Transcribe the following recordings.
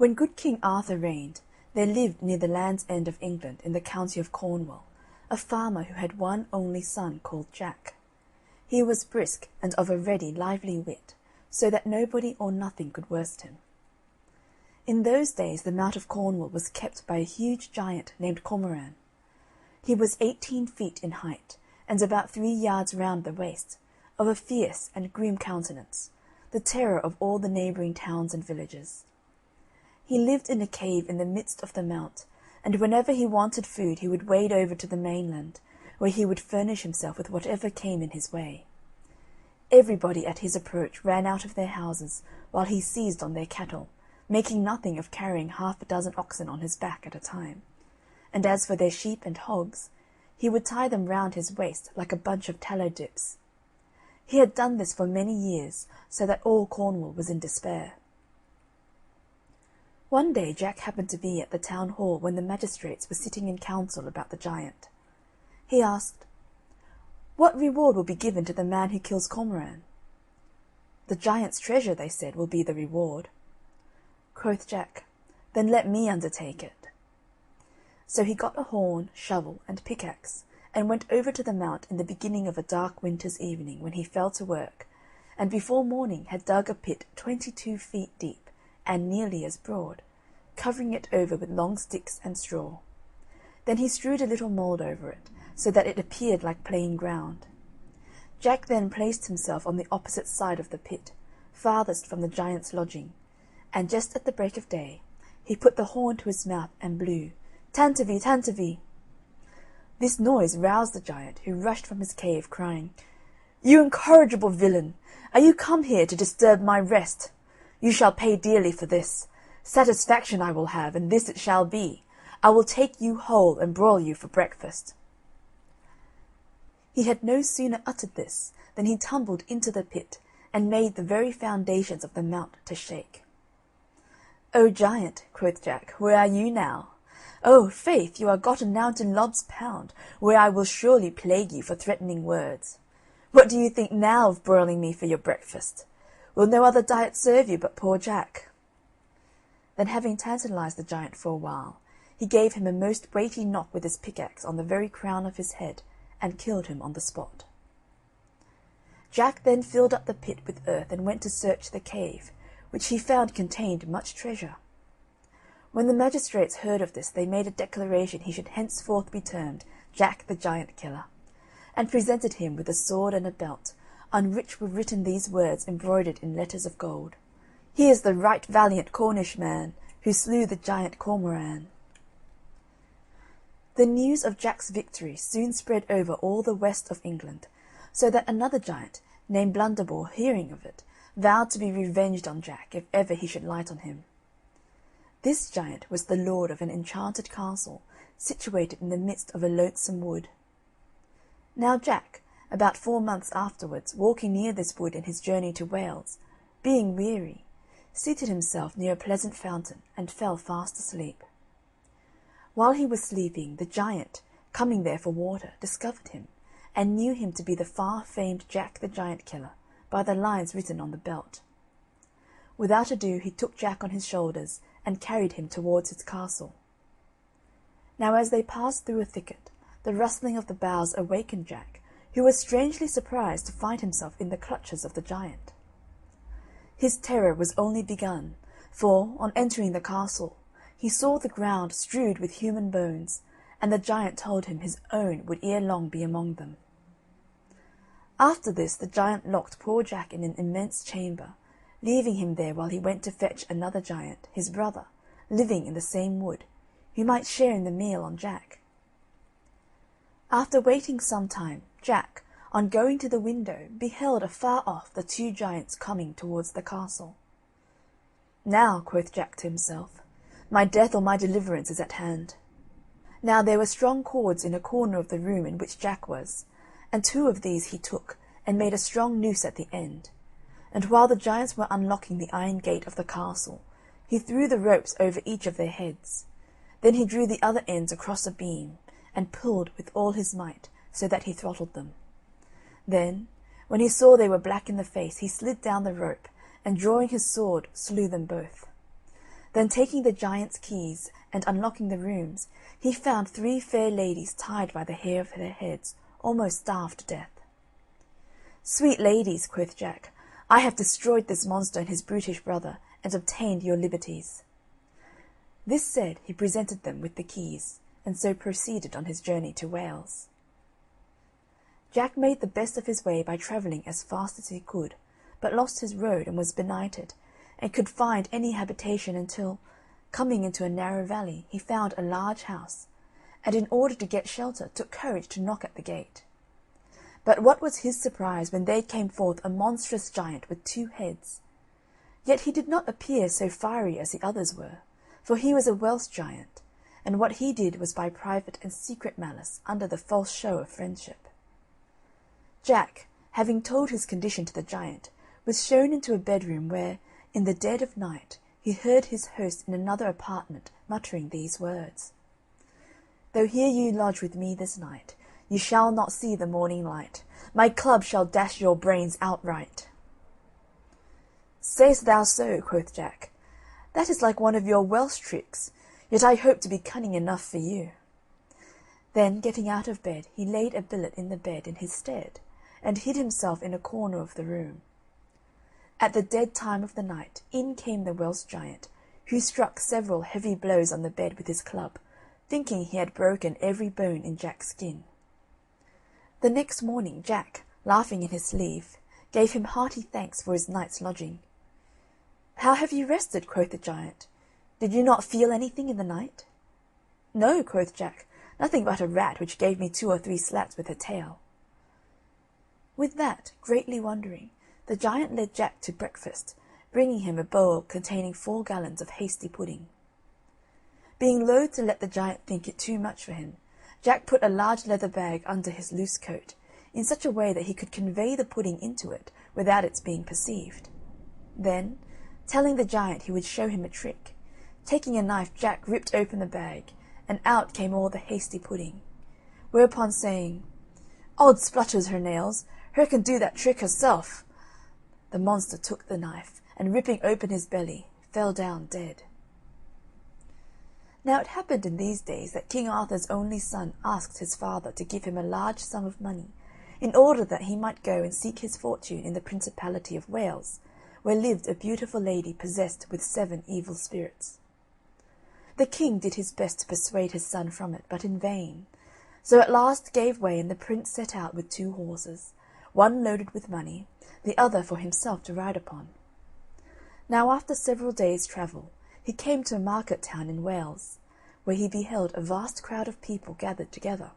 When good King Arthur reigned, there lived near the Land's End of England, in the county of Cornwall, a farmer who had one only son called Jack. He was brisk and of a ready, lively wit, so that nobody or nothing could worst him. In those days the Mount of Cornwall was kept by a huge giant named Cormoran. He was 18 feet in height, and about 3 yards round the waist, of a fierce and grim countenance, the terror of all the neighbouring towns and villages. He lived in a cave in the midst of the mount, and whenever he wanted food he would wade over to the mainland, where he would furnish himself with whatever came in his way. Everybody at his approach ran out of their houses, while he seized on their cattle, making nothing of carrying 6 oxen on his back at a time. And as for their sheep and hogs, he would tie them round his waist like a bunch of tallow dips. He had done this for many years, so that all Cornwall was in despair. One day Jack happened to be at the town hall when the magistrates were sitting in council about the giant. He asked, "What reward will be given to the man who kills Cormoran?" "The giant's treasure," they said, "will be the reward." Quoth Jack, "Then let me undertake it." So he got a horn, shovel, and pickaxe, and went over to the mount in the beginning of a dark winter's evening, when he fell to work, and before morning had dug a pit 22 feet deep, and nearly as broad, covering it over with long sticks and straw. Then he strewed a little mould over it, so that it appeared like plain ground. Jack then placed himself on the opposite side of the pit, farthest from the giant's lodging, and just at the break of day he put the horn to his mouth and blew, "Tantivy, tantivy." This noise roused the giant, who rushed from his cave, crying, "You incorrigible villain! Are you come here to disturb my rest? You shall pay dearly for this. Satisfaction I will have, and this it shall be. I will take you whole and broil you for breakfast." He had no sooner uttered this than he tumbled into the pit, and made the very foundations of the mount to shake. "O giant," quoth Jack, "where are you now? Oh, faith, you are gotten now to Lob's Pound, where I will surely plague you for threatening words. What do you think now of broiling me for your breakfast? Will no other diet serve you but poor Jack?" Then, having tantalised the giant for a while, he gave him a most weighty knock with his pickaxe on the very crown of his head, and killed him on the spot. Jack then filled up the pit with earth and went to search the cave, which he found contained much treasure. When the magistrates heard of this, they made a declaration he should henceforth be termed Jack the Giant Killer, and presented him with a sword and a belt, on which were written these words embroidered in letters of gold: "He is the right valiant Cornish man, who slew the giant Cormoran." The news of Jack's victory soon spread over all the west of England, so that another giant, named Blunderbore, hearing of it, vowed to be revenged on Jack if ever he should light on him. This giant was the lord of an enchanted castle, situated in the midst of a lonesome wood. Now Jack, about 4 months afterwards, walking near this wood in his journey to Wales, being weary, seated himself near a pleasant fountain, and fell fast asleep. While he was sleeping, the giant, coming there for water, discovered him, and knew him to be the far-famed Jack the Giant Killer, by the lines written on the belt. Without ado he took Jack on his shoulders, and carried him towards his castle. Now as they passed through a thicket, the rustling of the boughs awakened Jack, who was strangely surprised to find himself in the clutches of the giant. His terror was only begun, for, on entering the castle, he saw the ground strewed with human bones, and the giant told him his own would ere long be among them. After this the giant locked poor Jack in an immense chamber, leaving him there while he went to fetch another giant, his brother, living in the same wood, who might share in the meal on Jack. After waiting some time, Jack, on going to the window, beheld afar off the 2 giants coming towards the castle. "Now," quoth Jack to himself, "my death or my deliverance is at hand." Now there were strong cords in a corner of the room in which Jack was, and 2 of these he took, and made a strong noose at the end. And while the giants were unlocking the iron gate of the castle, he threw the ropes over each of their heads. Then he drew the other ends across a beam, and pulled with all his might, so that he throttled them. Then, when he saw they were black in the face, he slid down the rope, and drawing his sword, slew them both. Then taking the giant's keys and unlocking the rooms, he found 3 fair ladies tied by the hair of their heads, almost starved to death. "Sweet ladies," quoth Jack, "I have destroyed this monster and his brutish brother, and obtained your liberties." This said, he presented them with the keys, and so proceeded on his journey to Wales. Jack made the best of his way by travelling as fast as he could, but lost his road and was benighted, and could find any habitation until, coming into a narrow valley, he found a large house, and in order to get shelter took courage to knock at the gate. But what was his surprise when there came forth a monstrous giant with 2 heads. Yet he did not appear so fiery as the others were, for he was a Welsh giant, and what he did was by private and secret malice under the false show of friendship. Jack, having told his condition to the giant, was shown into a bedroom where, in the dead of night, he heard his host in another apartment muttering these words: "Though here you lodge with me this night, you shall not see the morning light. My club shall dash your brains outright." "Say'st thou so?" quoth Jack. "That is like one of your Welsh tricks, yet I hope to be cunning enough for you." Then, getting out of bed, he laid a billet in the bed in his stead, and hid himself in a corner of the room. At the dead time of the night, in came the Welsh giant, who struck several heavy blows on the bed with his club, thinking he had broken every bone in Jack's skin. The next morning Jack, laughing in his sleeve, gave him hearty thanks for his night's lodging. "How have you rested?" quoth the giant. "Did you not feel anything in the night?" "No," quoth Jack, "nothing but a rat which gave me 2 or 3 slaps with her tail." With that, greatly wondering, the giant led Jack to breakfast, bringing him a bowl containing 4 gallons of hasty pudding. Being loath to let the giant think it too much for him, Jack put a large leather bag under his loose coat, in such a way that he could convey the pudding into it without its being perceived. Then, telling the giant he would show him a trick, taking a knife Jack ripped open the bag, and out came all the hasty pudding. Whereupon saying, "Odd splutters her nails, her can do that trick herself," the monster took the knife, and ripping open his belly, fell down dead. Now it happened in these days that King Arthur's only son asked his father to give him a large sum of money, in order that he might go and seek his fortune in the Principality of Wales, where lived a beautiful lady possessed with 7 evil spirits. The king did his best to persuade his son from it, but in vain, so at last gave way, and the prince set out with 2 horses, one loaded with money, the other for himself to ride upon. Now after several days' travel, he came to a market town in Wales, where he beheld a vast crowd of people gathered together.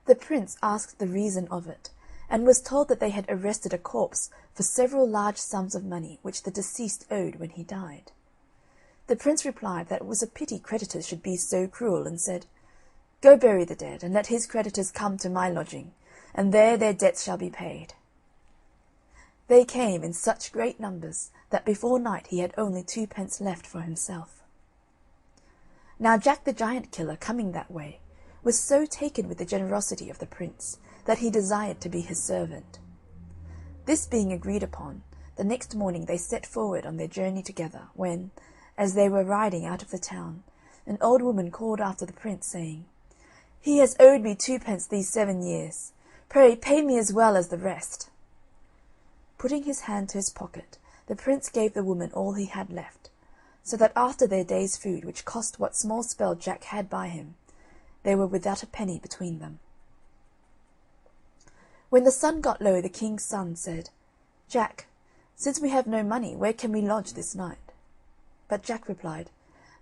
The prince asked the reason of it, and was told that they had arrested a corpse for several large sums of money which the deceased owed when he died. The prince replied that it was a pity creditors should be so cruel, and said, "Go bury the dead, and let his creditors come to my lodging, and there their debts shall be paid." They came in such great numbers that before night he had only 2 pence left for himself. Now Jack the Giant Killer, coming that way, was so taken with the generosity of the prince that he desired to be his servant. This being agreed upon, the next morning they set forward on their journey together, when, as they were riding out of the town, an old woman called after the prince, saying, "He has owed me 2 pence these 7 years. Pray pay me as well as the rest." Putting his hand to his pocket, the prince gave the woman all he had left, so that after their day's food, which cost what small spell Jack had by him, they were without a penny between them. When the sun got low, the king's son said, "Jack, since we have no money, where can we lodge this night?" But Jack replied,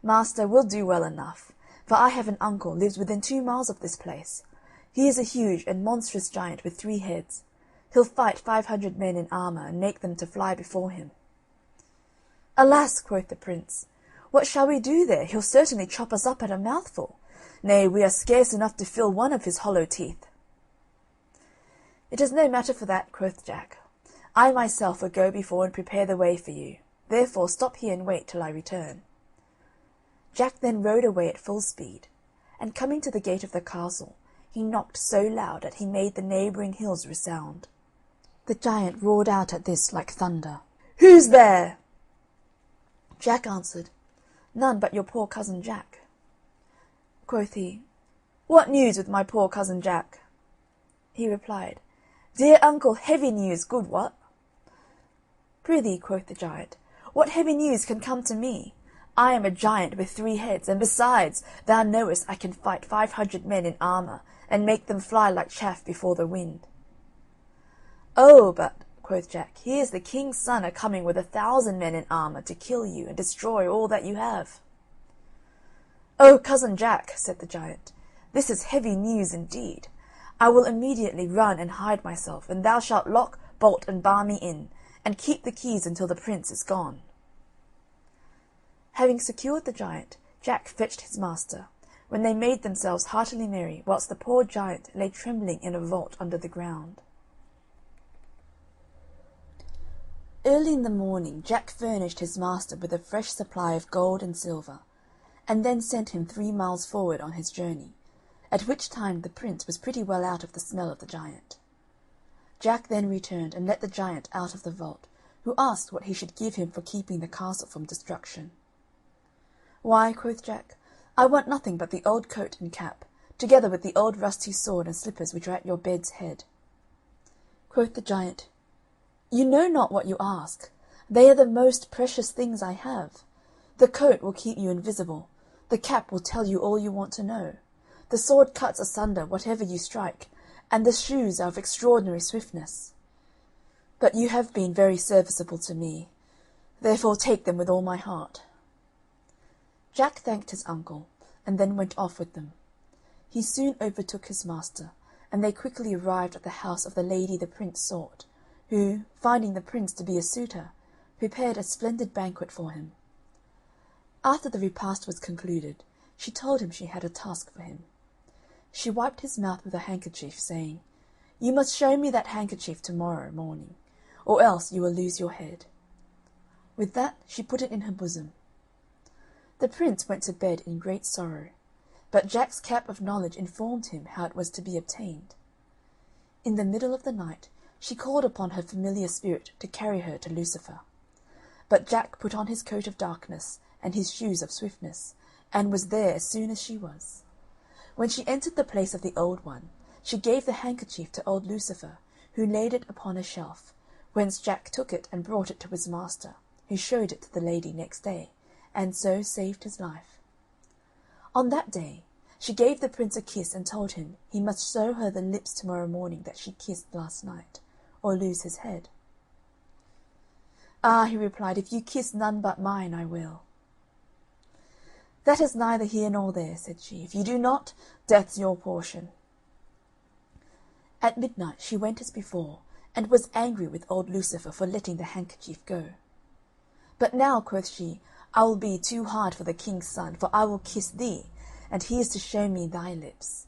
"Master, we'll do well enough, for I have an uncle lives within 2 miles of this place. He is a huge and monstrous giant with 3 heads. He'll fight 500 men in armour, and make them to fly before him." "Alas," quoth the prince, "what shall we do there? He'll certainly chop us up at a mouthful. Nay, we are scarce enough to fill one of his hollow teeth." "It is no matter for that," quoth Jack. "I myself will go before and prepare the way for you. Therefore stop here and wait till I return." Jack then rode away at full speed, and coming to the gate of the castle, he knocked so loud that he made the neighbouring hills resound. The giant roared out at this like thunder, "Who's there?" Jack answered, "None but your poor cousin Jack." Quoth he, "What news with my poor cousin Jack?" He replied, "Dear uncle, heavy news, good what?" "Prithee," quoth the giant, "what heavy news can come to me? I am a giant with 3 heads, and besides, thou knowest I can fight 500 men in armour, and make them fly like chaff before the wind." "Oh, but," quoth Jack, "here's the king's son a coming with 1,000 men in armour to kill you and destroy all that you have." "Oh, cousin Jack," said the giant, "this is heavy news indeed. I will immediately run and hide myself, and thou shalt lock, bolt, and bar me in, and keep the keys until the prince is gone." Having secured the giant, Jack fetched his master, when they made themselves heartily merry, whilst the poor giant lay trembling in a vault under the ground. Early in the morning Jack furnished his master with a fresh supply of gold and silver, and then sent him 3 miles forward on his journey, at which time the prince was pretty well out of the smell of the giant. Jack then returned and let the giant out of the vault, who asked what he should give him for keeping the castle from destruction. "Why," quoth Jack, "I want nothing but the old coat and cap, together with the old rusty sword and slippers which are at your bed's head." Quoth the giant, "You know not what you ask. They are the most precious things I have. The coat will keep you invisible, the cap will tell you all you want to know, the sword cuts asunder whatever you strike, and the shoes are of extraordinary swiftness. But you have been very serviceable to me, therefore take them with all my heart." Jack thanked his uncle, and then went off with them. He soon overtook his master, and they quickly arrived at the house of the lady the prince sought, who, finding the prince to be a suitor, prepared a splendid banquet for him. After the repast was concluded, she told him she had a task for him. She wiped his mouth with a handkerchief, saying, "You must show me that handkerchief to-morrow morning, or else you will lose your head." With that she put it in her bosom. The prince went to bed in great sorrow, but Jack's cap of knowledge informed him how it was to be obtained. In the middle of the night she called upon her familiar spirit to carry her to Lucifer. But Jack put on his coat of darkness and his shoes of swiftness, and was there as soon as she was. When she entered the place of the old one, she gave the handkerchief to old Lucifer, who laid it upon a shelf, whence Jack took it and brought it to his master, who showed it to the lady next day, and so saved his life. On that day she gave the prince a kiss and told him he must show her the lips to-morrow morning that she kissed last night, or lose his head. "Ah," he replied, "if you kiss none but mine, I will." "That is neither here nor there," said she. "If you do not, death's your portion." At midnight she went as before, and was angry with old Lucifer for letting the handkerchief go. "But now," quoth she, "I will be too hard for the king's son, for I will kiss thee, and he is to show me thy lips."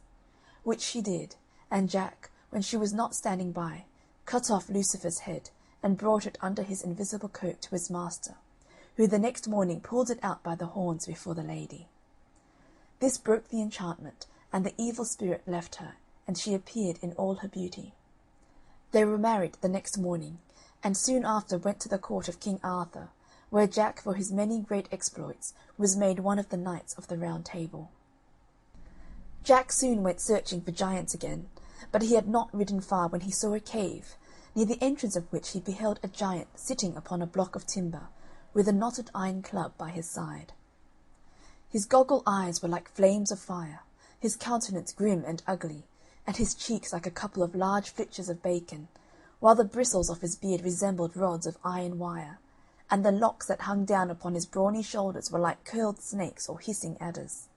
Which she did, and Jack, when she was not standing by, cut off Lucifer's head, and brought it under his invisible coat to his master, who the next morning pulled it out by the horns before the lady. This broke the enchantment, and the evil spirit left her, and she appeared in all her beauty. They were married the next morning, and soon after went to the court of King Arthur, where Jack, for his many great exploits, was made one of the knights of the Round Table. Jack soon went searching for giants again, but he had not ridden far when he saw a cave, near the entrance of which he beheld a giant sitting upon a block of timber, with a knotted iron club by his side. His goggle eyes were like flames of fire, his countenance grim and ugly, and his cheeks like a couple of large flitches of bacon, while the bristles of his beard resembled rods of iron wire, and the locks that hung down upon his brawny shoulders were like curled snakes or hissing adders.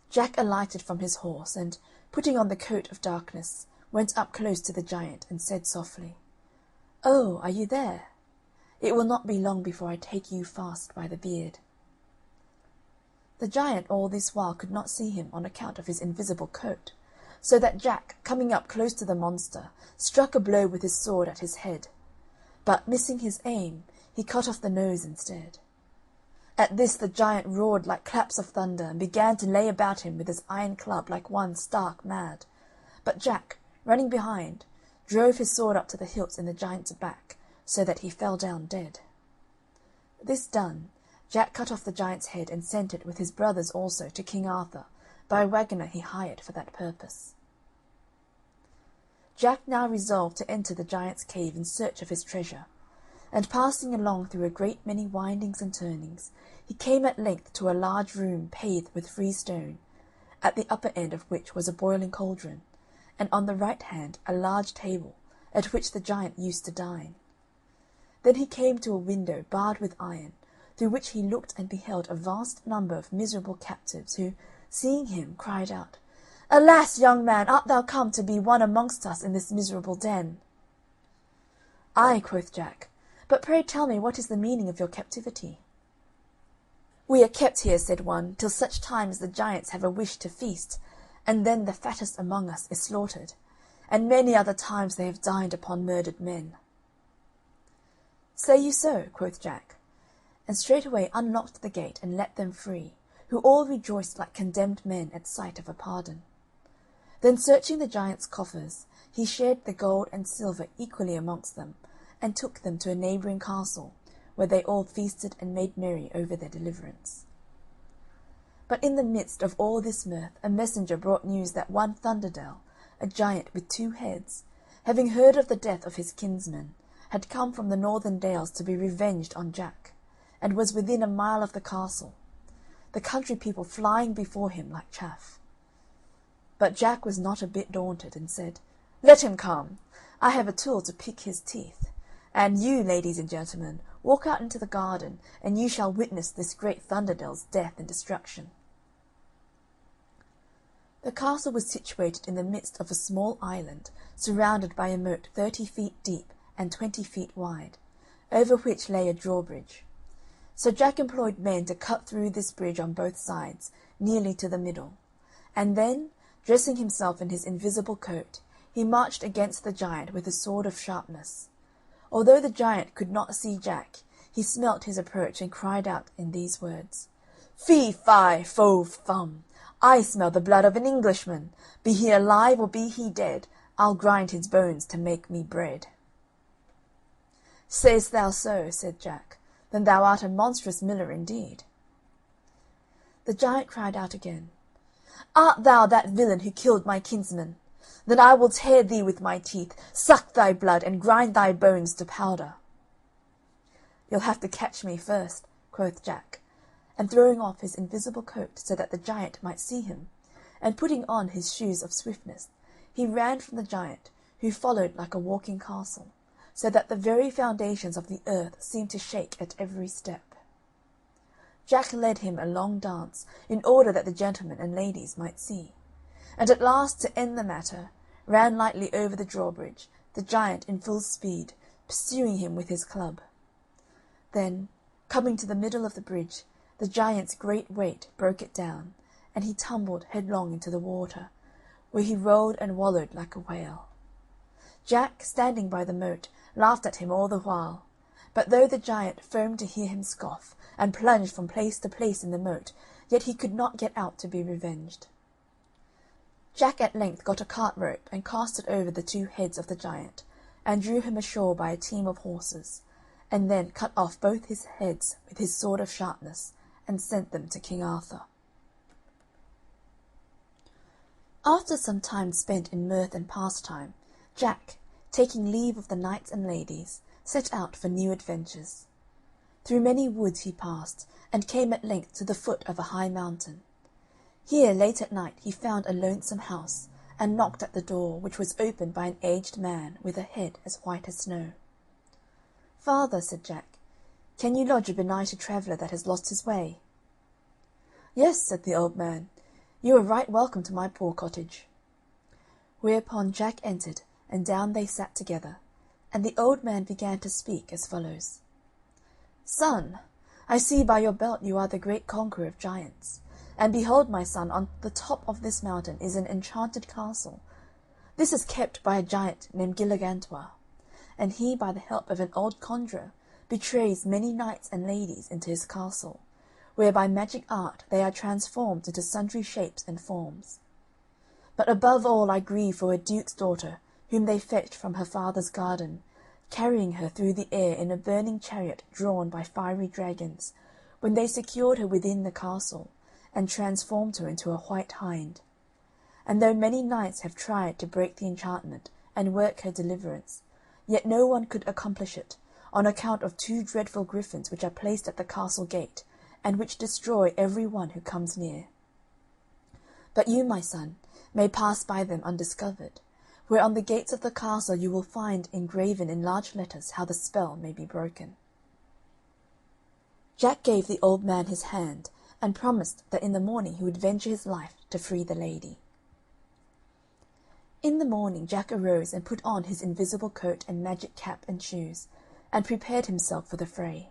Jack alighted from his horse, and, putting on the coat of darkness, went up close to the giant, and said softly, "Oh, are you there? It will not be long before I take you fast by the beard." The giant all this while could not see him on account of his invisible coat, so that Jack, coming up close to the monster, struck a blow with his sword at his head, but, missing his aim, he cut off the nose instead. At this the giant roared like claps of thunder, and began to lay about him with his iron club like one stark mad, but Jack, running behind, drove his sword up to the hilt in the giant's back, so that he fell down dead. This done, Jack cut off the giant's head and sent it with his brothers also to King Arthur by a waggoner he hired for that purpose. Jack now resolved to enter the giant's cave in search of his treasure, and passing along through a great many windings and turnings, he came at length to a large room paved with freestone, at the upper end of which was a boiling cauldron, and on the right hand a large table, at which the giant used to dine. Then he came to a window barred with iron, through which he looked and beheld a vast number of miserable captives, who, seeing him, cried out, "Alas, young man, art thou come to be one amongst us in this miserable den?" "Ay," quoth Jack, "but pray tell me what is the meaning of your captivity?" "We are kept here," said one, "till such time as the giants have a wish to feast, and then the fattest among us is slaughtered, and many other times they have dined upon murdered men." "Say you so?" quoth Jack, and straightway unlocked the gate and let them free, who all rejoiced like condemned men at sight of a pardon. Then searching the giant's coffers, he shared the gold and silver equally amongst them, and took them to a neighbouring castle, where they all feasted and made merry over their deliverance. But in the midst of all this mirth a messenger brought news that one Thunderdell, a giant with 2 heads, having heard of the death of his kinsman, had come from the northern dales to be revenged on Jack, and was within a mile of the castle, the country people flying before him like chaff. But Jack was not a bit daunted, and said, "Let him come. I have a tool to pick his teeth. And you, ladies and gentlemen, walk out into the garden, and you shall witness this great Thunderdell's death and destruction." The castle was situated in the midst of a small island, surrounded by a moat 30 feet deep and 20 feet wide, over which lay a drawbridge. So Jack employed men to cut through this bridge on both sides, nearly to the middle, and then, dressing himself in his invisible coat, he marched against the giant with a sword of sharpness. Although the giant could not see Jack, he smelt his approach and cried out in these words, "Fee, fi, fo, fum! I smell the blood of an Englishman. Be he alive or be he dead, I'll grind his bones to make me bread." "Say'st thou so?" said Jack. "Then thou art a monstrous miller indeed." The giant cried out again, "Art thou that villain who killed my kinsman? Then I will tear thee with my teeth, suck thy blood, and grind thy bones to powder." "You'll have to catch me first," quoth Jack, and throwing off his invisible coat so that the giant might see him, and putting on his shoes of swiftness, he ran from the giant, who followed like a walking castle, so that the very foundations of the earth seemed to shake at every step. Jack led him a long dance, in order that the gentlemen and ladies might see, and at last, to end the matter, ran lightly over the drawbridge, the giant in full speed, pursuing him with his club. Then, coming to the middle of the bridge, the giant's great weight broke it down, and he tumbled headlong into the water, where he rolled and wallowed like a whale. Jack, standing by the moat, laughed at him all the while, but though the giant foamed to hear him scoff, and plunged from place to place in the moat, yet he could not get out to be revenged. Jack at length got a cart rope, and cast it over the 2 heads of the giant, and drew him ashore by a team of horses, and then cut off both his heads with his sword of sharpness, and sent them to King Arthur. After some time spent in mirth and pastime, Jack, taking leave of the knights and ladies, set out for new adventures. Through many woods he passed, and came at length to the foot of a high mountain. Here, late at night, he found a lonesome house, and knocked at the door, which was opened by an aged man with a head as white as snow. "Father," said Jack, "can you lodge a benighted traveller that has lost his way?" "Yes," said the old man, "you are right welcome to my poor cottage." Whereupon Jack entered, and down they sat together, and the old man began to speak as follows. "Son, I see by your belt you are the great conqueror of giants. And behold, my son, on the top of this mountain is an enchanted castle. This is kept by a giant named Gilligantua, and he, by the help of an old conjurer, betrays many knights and ladies into his castle, where by magic art they are transformed into sundry shapes and forms. But above all I grieve for a duke's daughter, whom they fetched from her father's garden, carrying her through the air in a burning chariot drawn by fiery dragons, when they secured her within the castle, and transformed her into a white hind. And though many knights have tried to break the enchantment and work her deliverance, yet no one could accomplish it, on account of 2 dreadful griffins which are placed at the castle gate, and which destroy every one who comes near. But you, my son, may pass by them undiscovered, where on the gates of the castle you will find engraven in large letters how the spell may be broken." Jack gave the old man his hand, and promised that in the morning he would venture his life to free the lady. In the morning Jack arose and put on his invisible coat and magic cap and shoes, and prepared himself for the fray.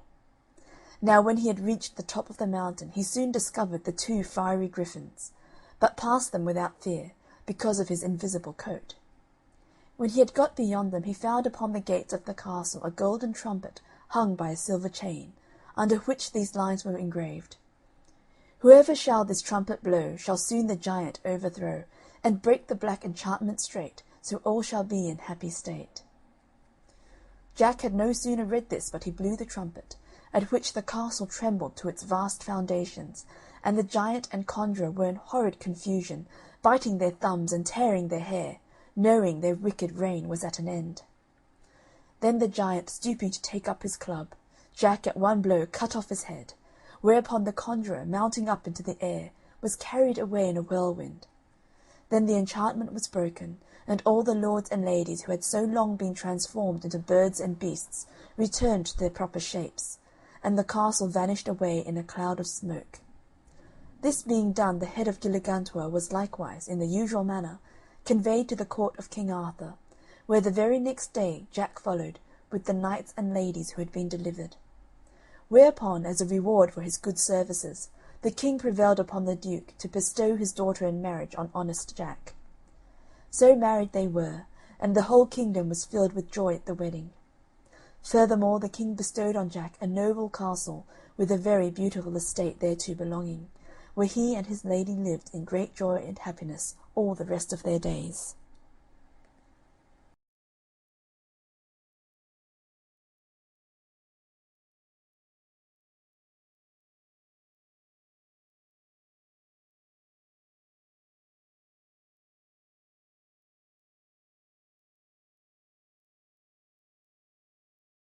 Now when he had reached the top of the mountain he soon discovered the 2 fiery griffins, but passed them without fear, because of his invisible coat. When he had got beyond them he found upon the gates of the castle a golden trumpet hung by a silver chain, under which these lines were engraved: "Whoever shall this trumpet blow shall soon the giant overthrow, and break the black enchantment straight, so all shall be in happy state." Jack had no sooner read this but he blew the trumpet, at which the castle trembled to its vast foundations, and the giant and conjurer were in horrid confusion, biting their thumbs and tearing their hair, knowing their wicked reign was at an end. Then the giant, stooping to take up his club, Jack at one blow cut off his head, whereupon the conjurer, mounting up into the air, was carried away in a whirlwind. Then the enchantment was broken, and all the lords and ladies who had so long been transformed into birds and beasts returned to their proper shapes, and the castle vanished away in a cloud of smoke. This being done, the head of Gilligantua was likewise, in the usual manner, conveyed to the court of King Arthur, where the very next day Jack followed, with the knights and ladies who had been delivered. Whereupon, as a reward for his good services, the king prevailed upon the duke to bestow his daughter in marriage on honest Jack. So married they were, and the whole kingdom was filled with joy at the wedding. Furthermore, the king bestowed on Jack a noble castle, with a very beautiful estate thereto belonging, where he and his lady lived in great joy and happiness all the rest of their days.